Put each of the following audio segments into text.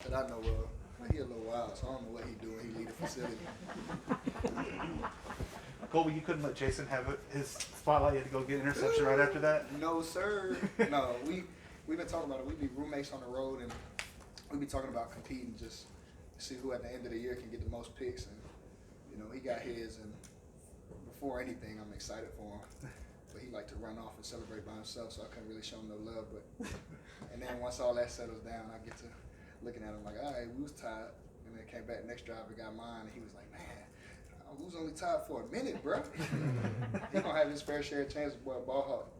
that I know of. But he a little wild, so I don't know what he doing. He lead the facility. Kolby, you couldn't let Jason have his spotlight. You had to go get interception right after that. No, sir. No, we've been talking about it. We be roommates on the road, and we be talking about competing, just to see who at the end of the year can get the most picks. And he got his, and before anything, I'm excited for him. But he like to run off and celebrate by himself, so I couldn't really show him no love. And then once all that settles down, I get to looking at him like, all right, we was tied, and then came back next drive and got mine, and he was like, man, we was only tied for a minute, bro. He gonna have his fair share of chances, boy, ball hawk.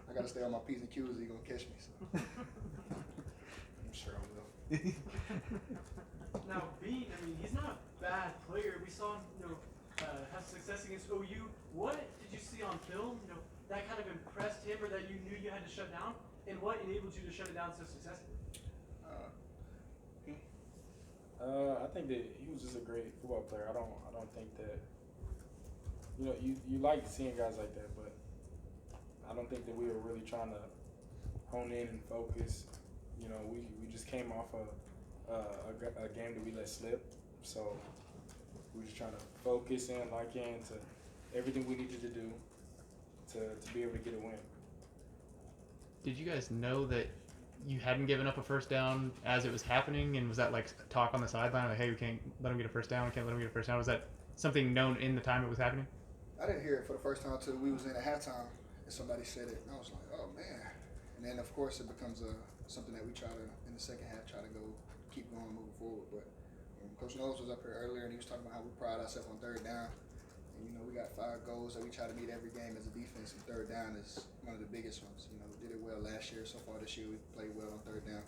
I gotta stay on my P's and Q's, he gonna catch me. So. I'm sure I will. Now, he's not a bad player. We saw him, have success against OU. What did you see on film, that kind of impressed him or that you knew you had to shut down? And what enabled you to shut it down so successfully? I think that he was just a great football player. I don't think that you like seeing guys like that, but I don't think that we were really trying to hone in and focus. We just came off a game that we let slip, so we were just trying to focus in, lock in to everything we needed to do to be able to get a win. Did you guys know that you hadn't given up a first down as it was happening, and was that like talk on the sideline, like, hey, we can't let him get a first down, we can't let him get a first down? Was that something known in the time it was happening? I didn't hear it for the first time until we was in at halftime, and somebody said it, and I was like, oh man. And then of course it becomes something that we try to, in the second half, try to keep going, moving forward. But Coach Knowles was up here earlier, and he was talking about how we pride ourselves on third down. And we got 5 goals that we try to meet every game as a defense, and third down is one of the biggest ones. We did it well last year. So far this year, we played well on third down.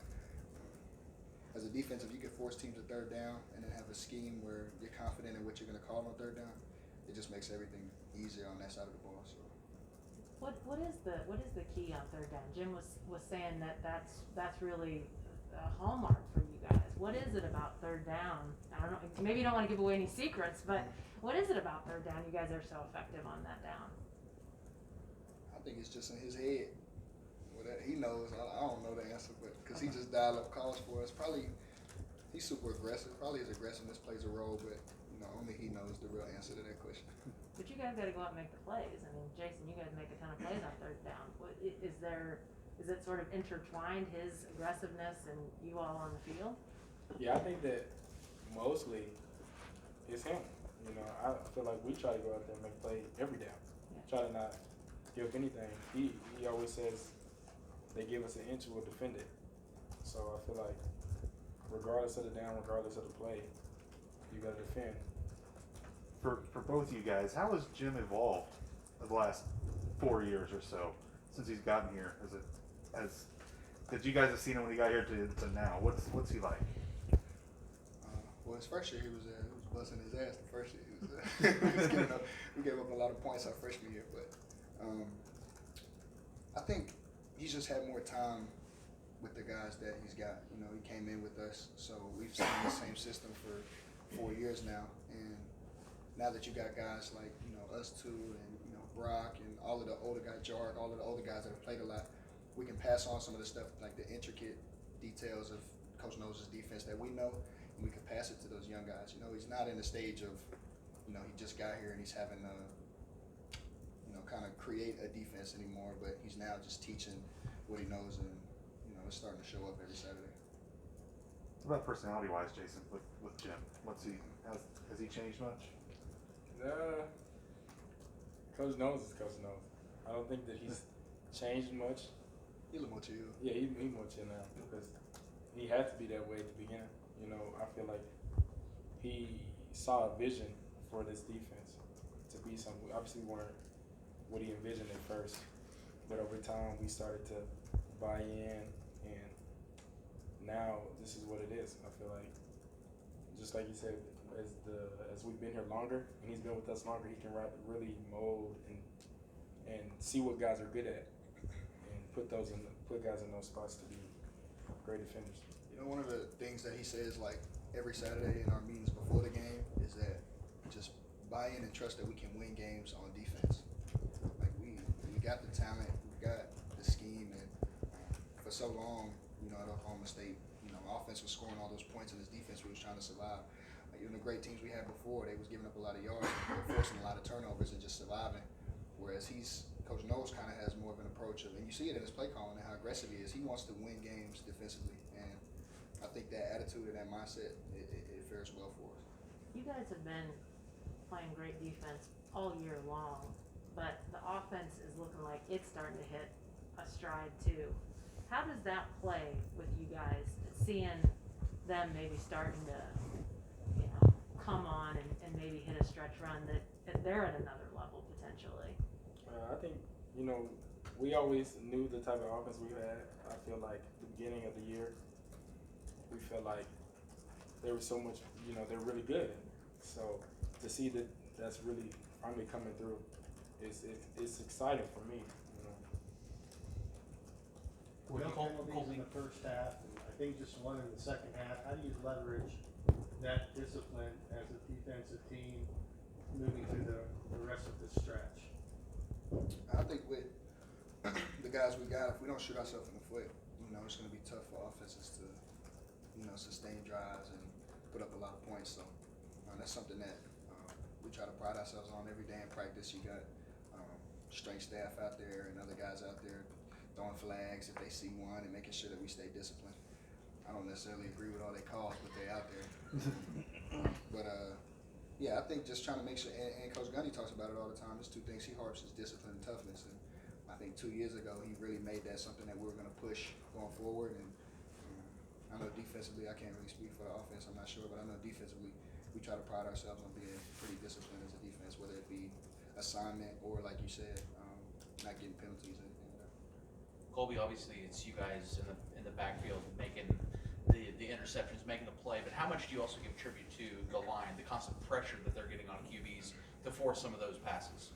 As a defense, if you can force teams to third down and then have a scheme where you're confident in what you're going to call on third down, it just makes everything easier on that side of the ball. So. What is the key on third down? Jim was saying that's really a hallmark for you guys. What is it about third down? I don't know. Maybe you don't want to give away any secrets, but what is it about third down? You guys are so effective on that down. I think it's just in his head. He knows. I don't know the answer, but because he just dialed up calls for us. Probably he's super aggressive. Probably his aggressiveness plays a role, but only he knows the real answer to that question. But you guys got to go out and make the plays. I mean, Jason, you guys make a ton of plays on third down. Is it sort of intertwined, his aggressiveness and you all on the field? Yeah, I think that mostly it's him. I feel like we try to go out there and make play every down. Yeah. Try to not give up anything. He always says they give us an inch, we'll defend it. So I feel like regardless of the down, regardless of the play, you got to defend. For both of you guys, how has Jim evolved the last 4 years or so since he's gotten here? Because you guys have seen him when he got here to now. What's he like? Well, his first year he was busting his ass. The first year we gave up a lot of points our freshman year, but I think he's just had more time with the guys that he's got. He came in with us, so we've seen the same system for 4 years now, and now that you got guys like us two and Brock and all of the older guys, Jark, all of the older guys that have played a lot, we can pass on some of the stuff like the intricate details of Coach Knowles' defense that we know, and we can pass it to those young guys. He's not in the stage of he just got here and he's having to kind of create a defense anymore, but he's now just teaching what he knows, and it's starting to show up every Saturday. What about personality-wise, Jason, with Jim? Has he changed much? Coach Knowles is Coach Knowles. I don't think that he's changed much. He's a little more chill. Yeah, he's more chill now because he had to be that way at the beginning. I feel like he saw a vision for this defense to be something. Obviously, we weren't what he envisioned at first, but over time we started to buy in, and now this is what it is. I feel like, just like you said, as we've been here longer and he's been with us longer, he can really mold and see what guys are good at and put guys in those spots to be great defenders. One of the things that he says like every Saturday in our meetings before the game is that just buy in and trust that we can win games on defense. Like we got the talent, we got the scheme, and for so long, at Oklahoma State, offense offense was scoring all those points and his defense was trying to survive. Like, even the great teams we had before, they was giving up a lot of yards, forcing a lot of turnovers and just surviving. Whereas Coach Knowles kind of has more of an approach of, and you see it in his play calling and how aggressive he is. He wants to win games defensively, and I think that attitude and that mindset, it fares well for us. You guys have been playing great defense all year long, but the offense is looking like it's starting to hit a stride too. How does that play with you guys, seeing them maybe starting to, come on and maybe hit a stretch run that they're at another level potentially? I think, we always knew the type of offense we had. I feel like the beginning of the year, we felt like there was so much, they're really good. So to see that that's really finally coming through, it's exciting for me. No penalties in the first half, and I think just one in the second half. How do you leverage that discipline as a defensive team moving through the rest of the stretch? I think with the guys we got, if we don't shoot ourselves in the foot, it's going to be tough for offenses to, sustain drives and put up a lot of points. So that's something that we try to pride ourselves on every day in practice. You got strength staff out there and other guys out there throwing flags if they see one and making sure that we stay disciplined. I don't necessarily agree with all their calls, but they're out there. But yeah, I think just trying to make sure, and Coach Gundy talks about it all the time. There's two things he harps is discipline and toughness. And I think 2 years ago he really made that something that we were going to push going forward. And I know defensively, I can't really speak for the offense. I'm not sure, but I know defensively we try to pride ourselves on being pretty disciplined as a defense, whether it be assignment or, like you said, not getting penalties or anything like that. Kolby, obviously it's you guys in the backfield making the interceptions, making the play, but how much do you also give tribute to the line, the constant pressure that they're getting on QBs to force some of those passes?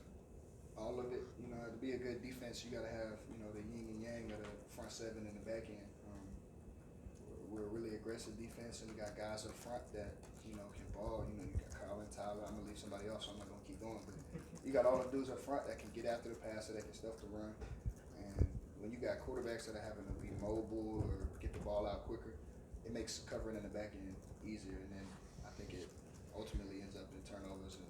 All of it. To be a good defense, you got to have, the yin and yang of the front seven and the back end. We're a really aggressive defense, and we got guys up front that, can ball. You got Kyle and Tyler. I'm going to leave somebody else, so I'm not going to keep going. But you got all the dudes up front that can get after the passer, that can stuff the run. And when you got quarterbacks that are having to be mobile or get the ball out quicker, it makes covering in the back end easier. And then I think it ultimately ends up in turnovers and